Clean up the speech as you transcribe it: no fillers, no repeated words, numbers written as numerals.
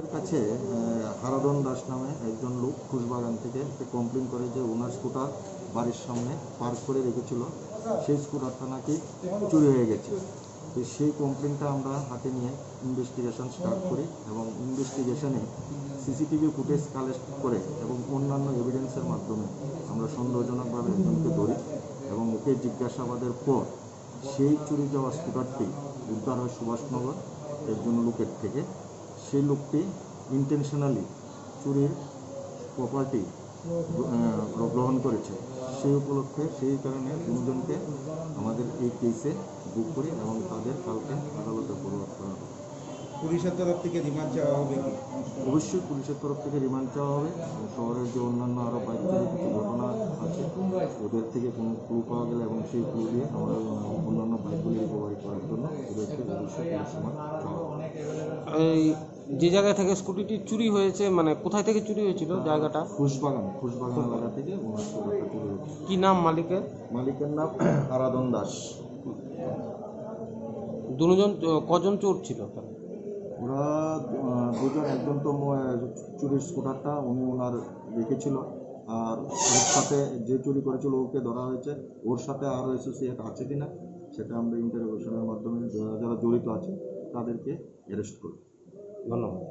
এর কাছে হারাধন দাস নামে একজন লোক খুশবাগান থেকে কমপ্লেন করে যে ওনার স্কুটার বাড়ির সামনে পার্ক করে রেখেছিল, সেই স্কুটারটা নাকি চুরি হয়ে গেছে। তো সেই কমপ্লেনটা আমরা হাতে নিয়ে ইনভেস্টিগেশন স্টার্ট করি এবং ইনভেস্টিগেশনে সিসিটিভি ফুটেজ কালেক্ট করে এবং অন্যান্য এভিডেন্সের মাধ্যমে আমরা সন্দেহজনকভাবে একজনকে ধরি এবং ওকে জিজ্ঞাসাবাদের পর সেই চুরি যাওয়া স্কুটারটি উদ্ধার হয় সুভাষনগর একজন লোকের থেকে। সেই লোকটি ইন্টেনশনালি চুরির প্রপার্টি গ্রহণ করেছে। সেই উপলক্ষে সেই কারণে দুজনকে আমাদের এই কেসে বুক করি এবং তাদের কালকে আদালতে ফরওয়ার্ড করা হবে। পুলিশের তরফ থেকে রিমান্ড চাওয়া হবে কি? অবশ্যই পুলিশের তরফ থেকে রিমান্ড চাওয়া হবে। শহরের যে অন্যান্য আরও বাইক চুরির কিছু ঘটনা আছে ওদের থেকে কোনো ক্লু পাওয়া গেলে এবং সেই ক্লু দিয়ে আমরা অন্যান্য বাইকগুলি রিকভারি করার জন্য ওদেরকে অবশ্যই পুলিশ রিমান্ড চাওয়া হবে। এই যে জায়গা থেকে স্কুটিটি চুরি হয়েছে, মানে কোথায় থেকে চুরি হয়েছিল জায়গাটা? খুশবাগান এলাকা থেকে ওনার স্কুটারটা চুরি হয়েছে। কি নাম মালিকের? মালিকের নাম হারাধন দাস। দুজন কজন চোর ছিল? ওরা দুজন, একজন তো চুরির স্কুটারটা উনি ওনার রেখেছিল, আর ওর সাথে যে চুরি করেছিল ওকে ধরা হয়েছে। ওর সাথে আরও অ্যাসোসিয়েট আছে কিনা সেটা আমরা ইন্টারোগেশনের মাধ্যমে যারা জড়িত আছে তাদেরকে অ্যারেস্ট করি। ধন্যবাদ।